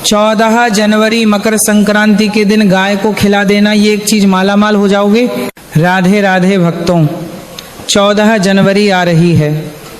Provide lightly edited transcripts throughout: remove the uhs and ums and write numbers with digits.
14 जनवरी मकर संक्रांति के दिन गाय को खिला देना, ये एक चीज मालामाल हो जाओगे। राधे राधे भक्तों, 14 जनवरी आ रही है,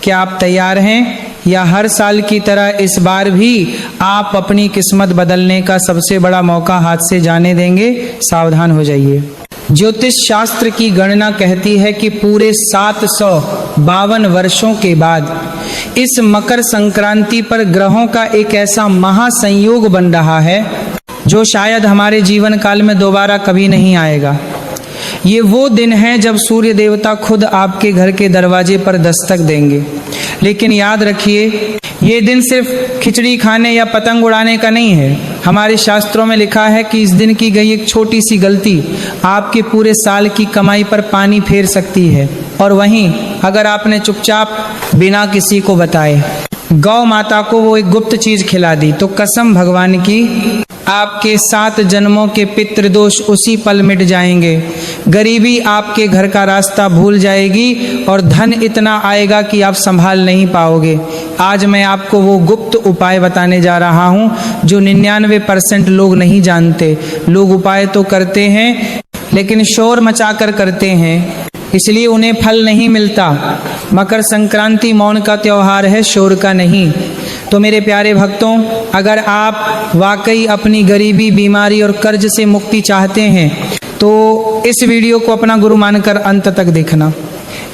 क्या आप तैयार हैं? या हर साल की तरह इस बार भी आप अपनी किस्मत बदलने का सबसे बड़ा मौका हाथ से जाने देंगे? सावधान हो जाइए। ज्योतिष शास्त्र की गणना कहती है कि पूरे 752 वर्षों के बाद इस मकर संक्रांति पर ग्रहों का एक ऐसा महासंयोग बन रहा है जो शायद हमारे जीवन काल में दोबारा कभी नहीं आएगा। ये वो दिन है जब सूर्य देवता खुद आपके घर के दरवाजे पर दस्तक देंगे। लेकिन याद रखिए, ये दिन सिर्फ खिचड़ी खाने या पतंग उड़ाने का नहीं है। हमारे शास्त्रों में लिखा है कि इस दिन की गई एक छोटी सी गलती आपके पूरे साल की कमाई पर पानी फेर सकती है। और वहीं अगर आपने चुपचाप बिना किसी को बताए गौ माता को वो एक गुप्त चीज खिला दी तो कसम भगवान की, आपके 7 जन्मों के पितृदोष उसी पल मिट जाएंगे। गरीबी आपके घर का रास्ता भूल जाएगी और धन इतना आएगा कि आप संभाल नहीं पाओगे। आज मैं आपको वो गुप्त उपाय बताने जा रहा हूँ जो 99% लोग नहीं जानते। लोग उपाय तो करते हैं लेकिन शोर मचाकर करते हैं, इसलिए उन्हें फल नहीं मिलता। मकर संक्रांति मौन का त्योहार है, शोर का नहीं। तो मेरे प्यारे भक्तों, अगर आप वाकई अपनी गरीबी, बीमारी और कर्ज से मुक्ति चाहते हैं तो इस वीडियो को अपना गुरु मानकर अंत तक देखना।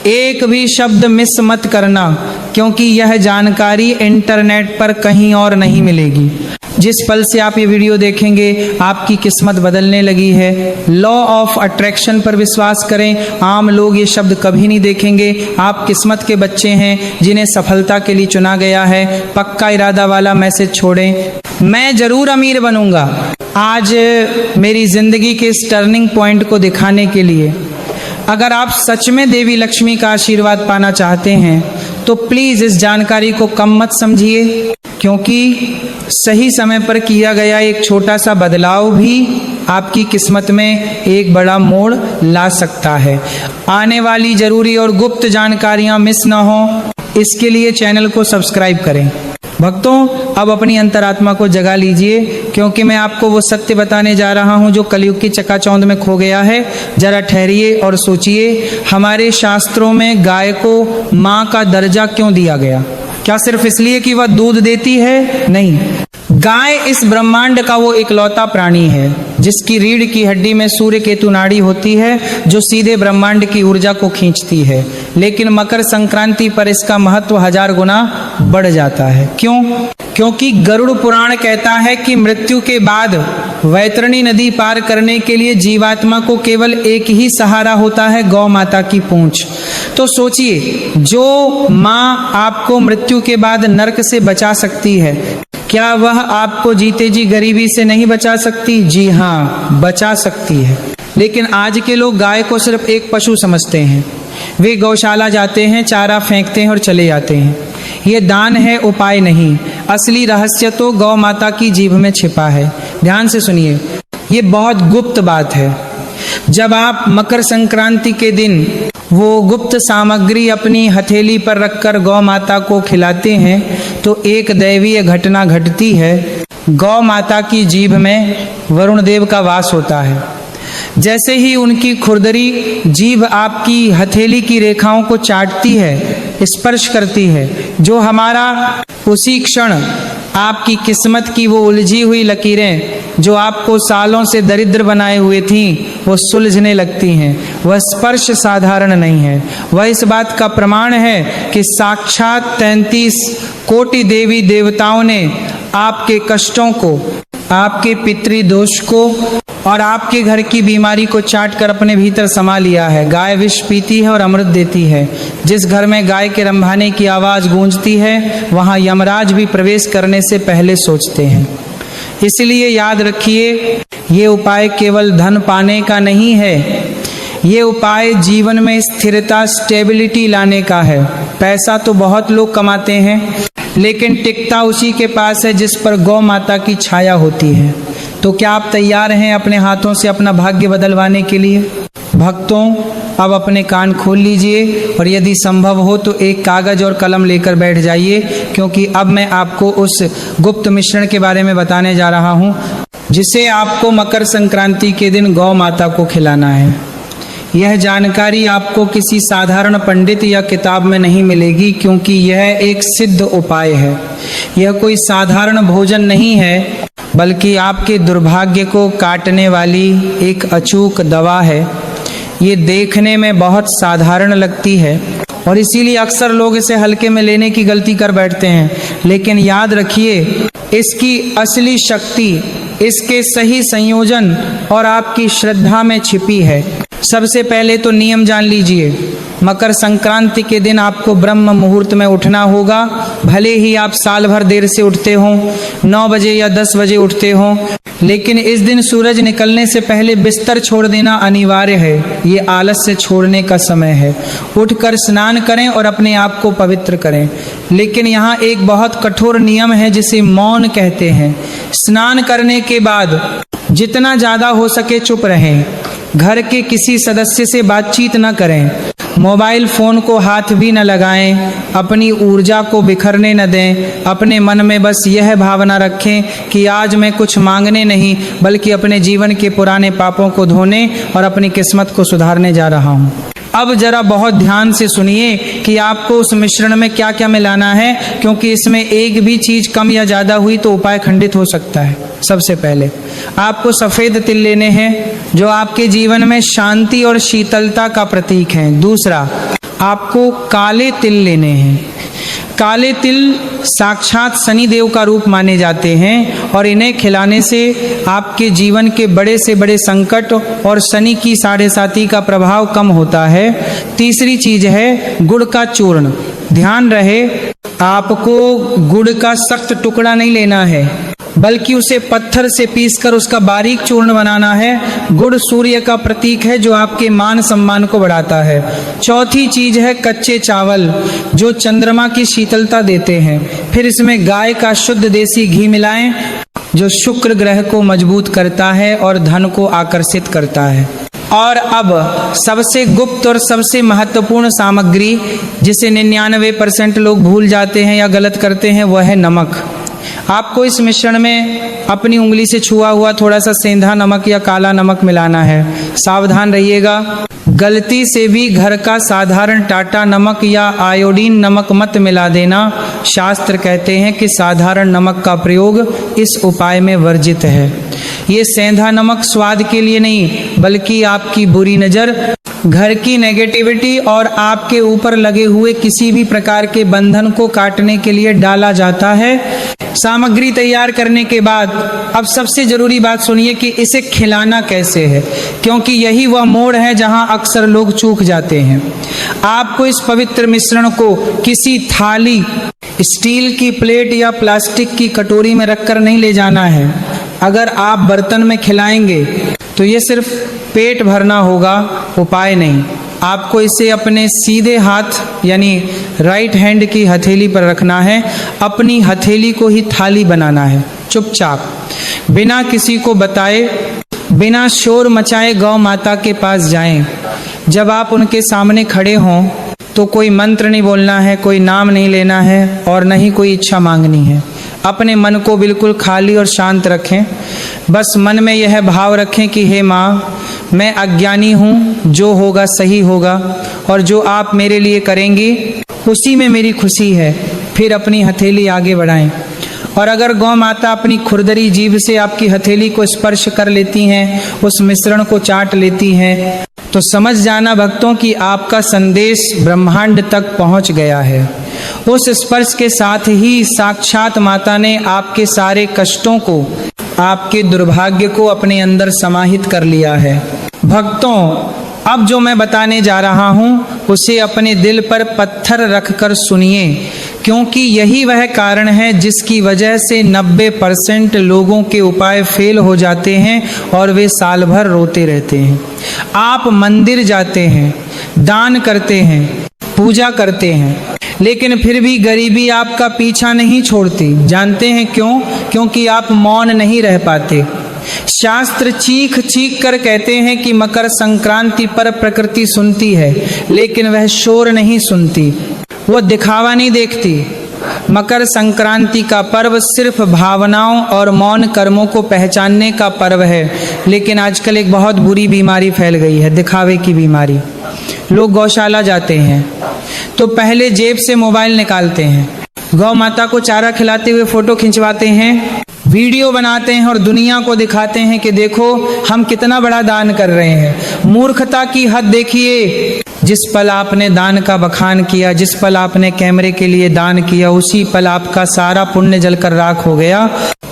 एक भी शब्द मिस मत करना, क्योंकि यह जानकारी इंटरनेट पर कहीं और नहीं मिलेगी। जिस पल से आप ये वीडियो देखेंगे आपकी किस्मत बदलने लगी है। लॉ ऑफ अट्रैक्शन पर विश्वास करें। आम लोग ये शब्द कभी नहीं देखेंगे। आप किस्मत के बच्चे हैं जिन्हें सफलता के लिए चुना गया है। पक्का इरादा वाला मैसेज छोड़ें, मैं जरूर अमीर बनूंगा। आज मेरी जिंदगी के इस टर्निंग पॉइंट को दिखाने के लिए अगर आप सच में देवी लक्ष्मी का आशीर्वाद पाना चाहते हैं तो प्लीज इस जानकारी को कम मत समझिए, क्योंकि सही समय पर किया गया एक छोटा सा बदलाव भी आपकी किस्मत में एक बड़ा मोड़ ला सकता है। आने वाली जरूरी और गुप्त जानकारियां मिस ना हो, इसके लिए चैनल को सब्सक्राइब करें। भक्तों, अब अपनी अंतरात्मा को जगा लीजिए, क्योंकि मैं आपको वो सत्य बताने जा रहा हूँ जो कलयुग की चकाचौंध में खो गया है। जरा ठहरिए और सोचिए, हमारे शास्त्रों में गाय को माँ का दर्जा क्यों दिया गया? क्या सिर्फ इसलिए कि वह दूध देती है? नहीं, गाय इस ब्रह्मांड का वो इकलौता प्राणी है जिसकी रीढ़ की हड्डी में सूर्य केतु नाड़ी होती है जो सीधे ब्रह्मांड की ऊर्जा को खींचती है। लेकिन मकर संक्रांति पर इसका महत्व 1000 गुना बढ़ जाता है। क्यों? क्योंकि गरुड़ पुराण कहता है कि मृत्यु के बाद वैतरणी नदी पार करने के लिए जीवात्मा को केवल एक ही सहारा होता है, गौ माता की पूंछ। तो सोचिए, जो माँ आपको मृत्यु के बाद नरक से बचा सकती है, क्या वह आपको जीते जी गरीबी से नहीं बचा सकती? जी हाँ, बचा सकती है। लेकिन आज के लोग गाय को सिर्फ एक पशु समझते हैं। वे गौशाला जाते हैं, चारा फेंकते हैं और चले जाते हैं। ये दान है, उपाय नहीं। असली रहस्य तो गौ माता की जीभ में छिपा है। ध्यान से सुनिए, ये बहुत गुप्त बात है। जब आप मकर संक्रांति के दिन वो गुप्त सामग्री अपनी हथेली पर रखकर गौ माता को खिलाते हैं तो एक दैवीय घटना घटती है। गौ माता की जीभ में वरुण देव का वास होता है। जैसे ही उनकी खुरदरी जीभ आपकी हथेली की रेखाओं को चाटती है, स्पर्श करती है, जो हमारा उसी क्षण आपकी किस्मत की वो उलझी हुई लकीरें जो आपको सालों से दरिद्र बनाए हुए थीं, वो सुलझने लगती हैं। वह स्पर्श साधारण नहीं है, वह इस बात का प्रमाण है कि साक्षात 33 कोटि देवी देवताओं ने आपके कष्टों को, आपके पितृदोष को और आपके घर की बीमारी को चाट कर अपने भीतर समा लिया है। गाय विष पीती है और अमृत देती है। जिस घर में गाय के रंभाने की आवाज गूंजती है वहां यमराज भी प्रवेश करने से पहले सोचते हैं। इसलिए याद रखिए, ये उपाय केवल धन पाने का नहीं है, ये उपाय जीवन में स्थिरता, स्टेबिलिटी लाने का है। पैसा तो बहुत लोग कमाते हैं, लेकिन टिकता उसी के पास है जिस पर गौ माता की छाया होती है। तो क्या आप तैयार हैं अपने हाथों से अपना भाग्य बदलवाने के लिए? भक्तों, अब अपने कान खोल लीजिए और यदि संभव हो तो एक कागज और कलम लेकर बैठ जाइए, क्योंकि अब मैं आपको उस गुप्त मिश्रण के बारे में बताने जा रहा हूँ जिसे आपको मकर संक्रांति के दिन गौ माता को खिलाना है। यह जानकारी आपको किसी साधारण पंडित या किताब में नहीं मिलेगी, क्योंकि यह एक सिद्ध उपाय है। यह कोई साधारण भोजन नहीं है, बल्कि आपके दुर्भाग्य को काटने वाली एक अचूक दवा है। ये देखने में बहुत साधारण लगती है और इसीलिए अक्सर लोग इसे हल्के में लेने की गलती कर बैठते हैं, लेकिन याद रखिए इसकी असली शक्ति इसके सही संयोजन और आपकी श्रद्धा में छिपी है। सबसे पहले तो नियम जान लीजिए। मकर संक्रांति के दिन आपको ब्रह्म मुहूर्त में उठना होगा। भले ही आप साल भर देर से उठते हो, 9 बजे या 10 बजे उठते हो, लेकिन इस दिन सूरज निकलने से पहले बिस्तर छोड़ देना अनिवार्य है। ये आलस्य छोड़ने का समय है। उठकर स्नान करें और अपने आप को पवित्र करें। लेकिन यहाँ एक बहुत कठोर नियम है जिसे मौन कहते हैं। स्नान करने के बाद जितना ज्यादा हो सके चुप रहें। घर के किसी सदस्य से बातचीत न करें। मोबाइल फोन को हाथ भी न लगाएं। अपनी ऊर्जा को बिखरने न दें। अपने मन में बस यह भावना रखें कि आज मैं कुछ मांगने नहीं, बल्कि अपने जीवन के पुराने पापों को धोने और अपनी किस्मत को सुधारने जा रहा हूँ। अब जरा बहुत ध्यान से सुनिए कि आपको उस मिश्रण में क्या क्या मिलाना है, क्योंकि इसमें एक भी चीज कम या ज्यादा हुई तो उपाय खंडित हो सकता है। सबसे पहले आपको सफेद तिल लेने हैं, जो आपके जीवन में शांति और शीतलता का प्रतीक है। दूसरा, आपको काले तिल लेने हैं। काले तिल साक्षात शनि देव का रूप माने जाते हैं और इन्हें खिलाने से आपके जीवन के बड़े से बड़े संकट और शनि की 7.5 का प्रभाव कम होता है। तीसरी चीज है गुड़ का चूर्ण। ध्यान रहे, आपको गुड़ का सख्त टुकड़ा नहीं लेना है, बल्कि उसे पत्थर से पीसकर उसका बारीक चूर्ण बनाना है। गुड़ सूर्य का प्रतीक है जो आपके मान सम्मान को बढ़ाता है। चौथी चीज है कच्चे चावल, जो चंद्रमा की शीतलता देते हैं। फिर इसमें गाय का शुद्ध देसी घी मिलाएं, जो शुक्र ग्रह को मजबूत करता है और धन को आकर्षित करता है। और अब सबसे गुप्त और सबसे महत्वपूर्ण सामग्री, जिसे 99% लोग भूल जाते हैं या गलत करते हैं, वह है नमक। आपको इस मिश्रण में अपनी उंगली से छुआ हुआ थोड़ा सा सेंधा नमक या काला नमक मिलाना है। सावधान रहिएगा, गलती से भी घर का साधारण टाटा नमक या आयोडीन नमक मत मिला देना। शास्त्र कहते हैं कि साधारण नमक का प्रयोग इस उपाय में वर्जित है। ये सेंधा नमक स्वाद के लिए नहीं, बल्कि आपकी बुरी नजर, घर की नेगेटिविटी और आपके ऊपर लगे हुए किसी भी प्रकार के बंधन को काटने के लिए डाला जाता है। सामग्री तैयार करने के बाद अब सबसे जरूरी बात सुनिए कि इसे खिलाना कैसे है, क्योंकि यही वह मोड़ है जहां अक्सर लोग चूक जाते हैं। आपको इस पवित्र मिश्रण को किसी थाली, स्टील की प्लेट या प्लास्टिक की कटोरी में रखकर नहीं ले जाना है। अगर आप बर्तन में खिलाएंगे तो ये सिर्फ पेट भरना होगा, उपाय नहीं। आपको इसे अपने सीधे हाथ यानी राइट हैंड की हथेली पर रखना है। अपनी हथेली को ही थाली बनाना है। चुपचाप, बिना किसी को बताए, बिना शोर मचाए गौ माता के पास जाएं। जब आप उनके सामने खड़े हों तो कोई मंत्र नहीं बोलना है, कोई नाम नहीं लेना है और न ही कोई इच्छा मांगनी है। अपने मन को बिल्कुल खाली और शांत रखें। बस मन में यह भाव रखें कि हे माँ, मैं अज्ञानी हूँ, जो होगा सही होगा और जो आप मेरे लिए करेंगी उसी में मेरी खुशी है। फिर अपनी हथेली आगे बढ़ाएं और अगर गौ माता अपनी खुरदरी जीभ से आपकी हथेली को स्पर्श कर लेती हैं, उस मिश्रण को चाट लेती हैं, तो समझ जाना भक्तों कि आपका संदेश ब्रह्मांड तक पहुंच गया है। उस स्पर्श के साथ ही साक्षात माता ने आपके सारे कष्टों को, आपके दुर्भाग्य को अपने अंदर समाहित कर लिया है। भक्तों, अब जो मैं बताने जा रहा हूँ उसे अपने दिल पर पत्थर रखकर सुनिए, क्योंकि यही वह कारण है जिसकी वजह से 90% लोगों के उपाय फेल हो जाते हैं और वे साल भर रोते रहते हैं। आप मंदिर जाते हैं, दान करते हैं, पूजा करते हैं, लेकिन फिर भी गरीबी आपका पीछा नहीं छोड़ती। जानते हैं क्यों? क्योंकि आप मौन नहीं रह पाते। शास्त्र चीख चीख कर कहते हैं कि मकर संक्रांति पर प्रकृति सुनती है, लेकिन वह शोर नहीं सुनती, वो दिखावा नहीं देखती। मकर संक्रांति का पर्व सिर्फ भावनाओं और मौन कर्मों को पहचानने का पर्व है, लेकिन आजकल एक बहुत बुरी बीमारी फैल गई है, दिखावे की बीमारी। लोग गौशाला जाते हैं तो पहले जेब से मोबाइल निकालते हैं, गौ माता को चारा खिलाते हुए फोटो खिंचवाते हैं, वीडियो बनाते हैं और दुनिया को दिखाते हैं कि देखो हम कितना बड़ा दान कर रहे हैं। मूर्खता की हद देखिए। जिस पल आपने दान का बखान किया, जिस पल आपने कैमरे के लिए दान किया, उसी पल आपका सारा पुण्य जलकर राख हो गया।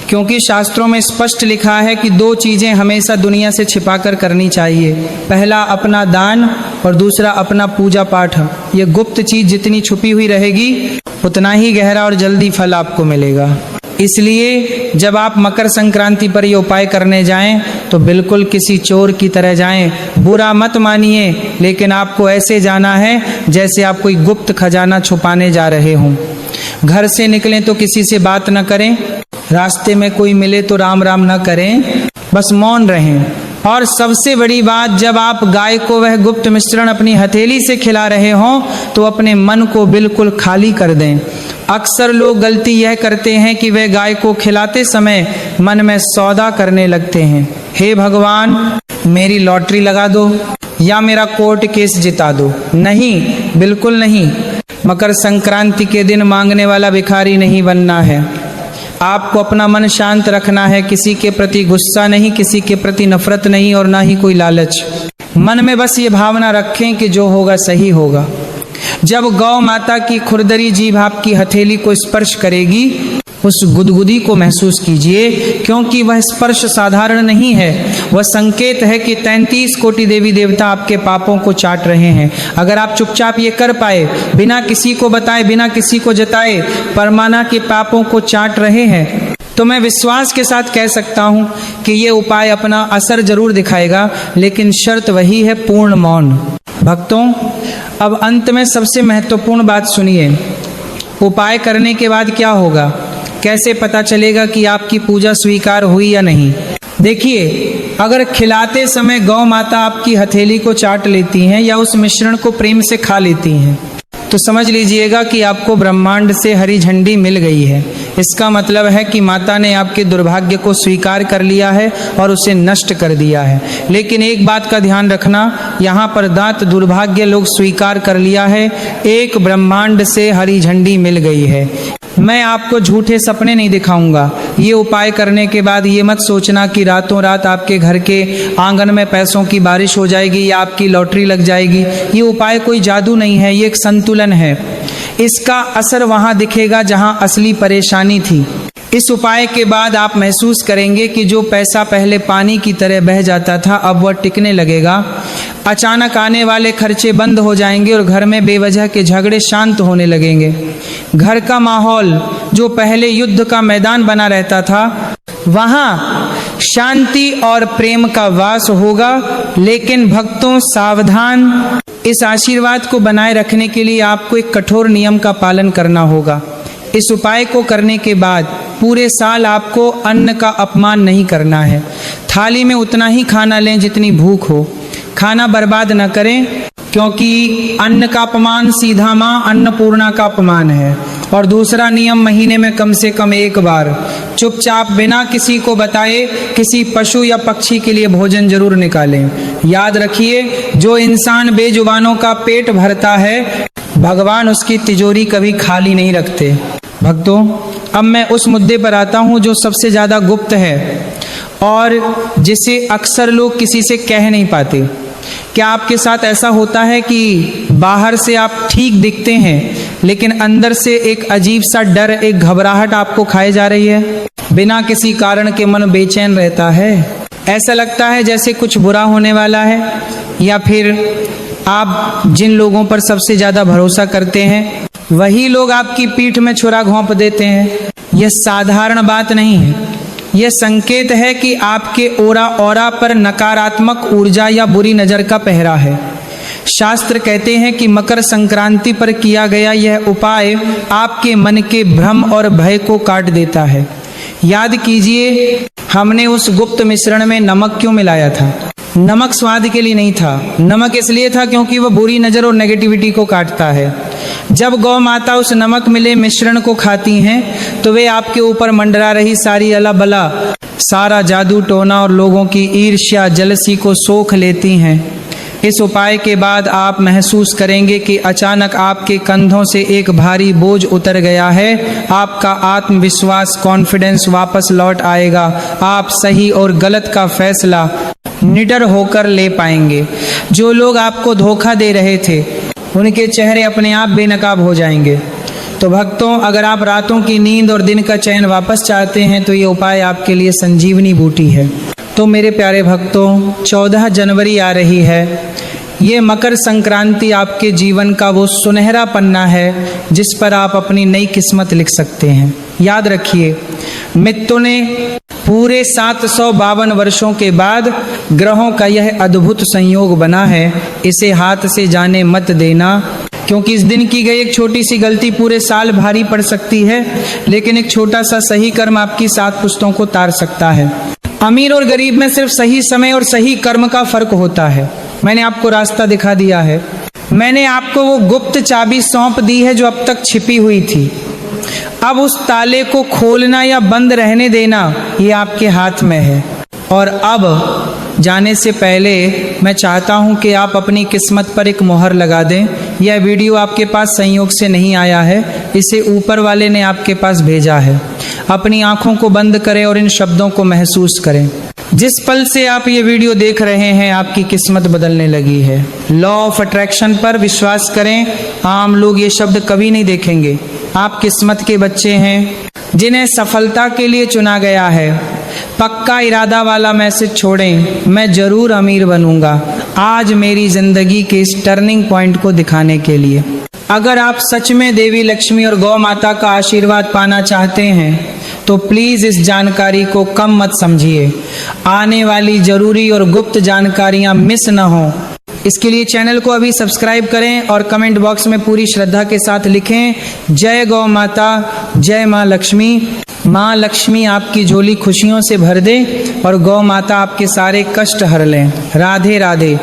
क्योंकि शास्त्रों में स्पष्ट लिखा है कि दो चीजें हमेशा दुनिया से छिपाकर करनी चाहिए, पहला अपना दान और दूसरा अपना पूजा पाठ। ये गुप्त चीज जितनी छुपी हुई रहेगी उतना ही गहरा और जल्दी फल आपको मिलेगा। इसलिए जब आप मकर संक्रांति पर ये उपाय करने जाएं तो बिल्कुल किसी चोर की तरह जाएं। बुरा मत मानिए, लेकिन आपको ऐसे जाना है जैसे आप कोई गुप्त खजाना छुपाने जा रहे हों। घर से निकलें तो किसी से बात न करें, रास्ते में कोई मिले तो राम राम न करें, बस मौन रहें। और सबसे बड़ी बात, जब आप गाय को वह गुप्त मिश्रण अपनी हथेली से खिला रहे हों तो अपने मन को बिल्कुल खाली कर दें। अक्सर लोग गलती यह करते हैं कि वे गाय को खिलाते समय मन में सौदा करने लगते हैं, हे भगवान मेरी लॉटरी लगा दो या मेरा कोर्ट केस जिता दो। नहीं, बिल्कुल नहीं। मकर संक्रांति के दिन मांगने वाला भिखारी नहीं बनना है। आपको अपना मन शांत रखना है, किसी के प्रति गुस्सा नहीं, किसी के प्रति नफरत नहीं और ना ही कोई लालच। मन में बस ये भावना रखें कि जो होगा सही होगा। जब गौ माता की खुरदरी जीभ आपकी हथेली को स्पर्श करेगी, उस गुदगुदी को महसूस कीजिए, क्योंकि वह स्पर्श साधारण नहीं है। वह संकेत है कि 33 कोटि देवी देवता आपके पापों को चाट रहे हैं। अगर आप चुपचाप ये कर पाए, बिना किसी को बताए, बिना किसी को जताए, परमाना के पापों को चाट रहे हैं, तो मैं विश्वास के साथ कह सकता हूं कि ये उपाय अपना असर जरूर दिखाएगा, लेकिन शर्त वही है, पूर्ण मौन। भक्तों, अब अंत में सबसे महत्वपूर्ण बात सुनिए। उपाय करने के बाद क्या होगा, कैसे पता चलेगा कि आपकी पूजा स्वीकार हुई या नहीं? देखिए, अगर खिलाते समय गौ माता आपकी हथेली को चाट लेती हैं या उस मिश्रण को प्रेम से खा लेती हैं, तो समझ लीजिएगा कि आपको ब्रह्मांड से हरी झंडी मिल गई है। इसका मतलब है कि माता ने आपके दुर्भाग्य को स्वीकार कर लिया है और उसे नष्ट कर दिया है। लेकिन एक बात का ध्यान रखना, यहाँ पर दांत दुर्भाग्य लोग स्वीकार कर लिया है, एक ब्रह्मांड से हरी झंडी मिल गई है। मैं आपको झूठे सपने नहीं दिखाऊंगा। ये उपाय करने के बाद ये मत सोचना कि रातों रात आपके घर के आंगन में पैसों की बारिश हो जाएगी या आपकी लॉटरी लग जाएगी। ये उपाय कोई जादू नहीं है, ये एक संतुलन है। इसका असर वहां दिखेगा जहां असली परेशानी थी। इस उपाय के बाद आप महसूस करेंगे कि जो पैसा पहले पानी की तरह बह जाता था, अब वह टिकने लगेगा। अचानक आने वाले खर्चे बंद हो जाएंगे और घर में बेवजह के झगड़े शांत होने लगेंगे। घर का माहौल जो पहले युद्ध का मैदान बना रहता था, वहां शांति और प्रेम का वास होगा। लेकिन भक्तों सावधान, इस आशीर्वाद को बनाए रखने के लिए आपको एक कठोर नियम का पालन करना होगा। इस उपाय को करने के बाद पूरे साल आपको अन्न का अपमान नहीं करना है। थाली में उतना ही खाना लें जितनी भूख हो, खाना बर्बाद न करें, क्योंकि अन्न का अपमान सीधा मां अन्नपूर्णा का अपमान है। और दूसरा नियम, महीने में कम से कम एक बार चुपचाप बिना किसी को बताए किसी पशु या पक्षी के लिए भोजन जरूर निकालें। याद रखिए, जो इंसान बेजुबानों का पेट भरता है, भगवान उसकी तिजोरी कभी खाली नहीं रखते। भक्तों, अब मैं उस मुद्दे पर आता हूं जो सबसे ज्यादा गुप्त है और जिसे अक्सर लोग किसी से कह नहीं पाते। क्या आपके साथ ऐसा होता है कि बाहर से आप ठीक दिखते हैं, लेकिन अंदर से एक अजीब सा डर, एक घबराहट आपको खाए जा रही है? बिना किसी कारण के मन बेचैन रहता है, ऐसा लगता है जैसे कुछ बुरा होने वाला है। या फिर आप जिन लोगों पर सबसे ज्यादा भरोसा करते हैं, वही लोग आपकी पीठ में छुरा घोंप देते हैं। यह साधारण बात नहीं है, यह संकेत है कि आपके ऑरा पर नकारात्मक ऊर्जा या बुरी नजर का पहरा है। शास्त्र कहते हैं कि मकर संक्रांति पर किया गया यह उपाय आपके मन के भ्रम और भय को काट देता है। याद कीजिए, हमने उस गुप्त मिश्रण में नमक क्यों मिलाया था? नमक स्वाद के लिए नहीं था, नमक इसलिए था क्योंकि वह बुरी नजर और नेगेटिविटी को काटता है। जब गौ माता उस नमक मिले मिश्रण को खाती हैं तो वे आपके ऊपर मंडरा रही सारी अला बला, सारा जादू टोना और लोगों की ईर्ष्या जलसी को सोख लेती हैं। इस उपाय के बाद आप महसूस करेंगे कि अचानक आपके कंधों से एक भारी बोझ उतर गया है। आपका आत्मविश्वास, कॉन्फिडेंस वापस लौट आएगा। आप सही और गलत का फैसला निडर होकर ले पाएंगे। जो लोग आपको धोखा दे रहे थे उनके चेहरे अपने आप बेनकाब हो जाएंगे। तो भक्तों, अगर आप रातों की नींद और दिन का चैन वापस चाहते हैं तो ये उपाय आपके लिए संजीवनी बूटी है। तो मेरे प्यारे भक्तों, 14 जनवरी आ रही है। ये मकर संक्रांति आपके जीवन का वो सुनहरा पन्ना है जिस पर आप अपनी नई किस्मत लिख सकते हैं। याद रखिए, मित्रों ने पूरे 752 वर्षों के बाद ग्रहों का यह अद्भुत संयोग बना है। इसे हाथ से जाने मत देना, क्योंकि इस दिन की गई एक छोटी सी गलती पूरे साल भारी पड़ सकती है, लेकिन एक छोटा सा सही कर्म आपकी 7 पुश्तों को तार सकता है। अमीर और गरीब में सिर्फ सही समय और सही कर्म का फर्क होता है। मैंने आपको रास्ता दिखा दिया है। मैंने आपको वो गुप्त चाबी सौंप दी है जो अब तक छिपी हुई थी। अब उस ताले को खोलना या बंद रहने देना ये आपके हाथ में है। और अब जाने से पहले मैं चाहता हूं कि आप अपनी किस्मत पर एक मोहर लगा दें। यह वीडियो आपके पास संयोग से नहीं आया है, इसे ऊपर वाले ने आपके पास भेजा है। अपनी आंखों को बंद करें और इन शब्दों को महसूस करें। जिस पल से आप ये वीडियो देख रहे हैं आपकी किस्मत बदलने लगी है। लॉ ऑफ अट्रैक्शन पर विश्वास करें। आम लोग ये शब्द कभी नहीं देखेंगे। आप किस्मत के बच्चे हैं जिन्हें सफलता के लिए चुना गया है। पक्का इरादा वाला मैसेज छोड़ें, मैं जरूर अमीर बनूंगा, आज मेरी जिंदगी के इस टर्निंग पॉइंट को दिखाने के लिए। अगर आप सच में देवी लक्ष्मी और गौ माता का आशीर्वाद पाना चाहते हैं तो प्लीज इस जानकारी को कम मत समझिए। आने वाली जरूरी और गुप्त जानकारियां मिस न हो, इसके लिए चैनल को अभी सब्सक्राइब करें और कमेंट बॉक्स में पूरी श्रद्धा के साथ लिखें, जय गौ माता, जय माँ लक्ष्मी। माँ लक्ष्मी आपकी झोली खुशियों से भर दे और गौ माता आपके सारे कष्ट हर लें। राधे राधे।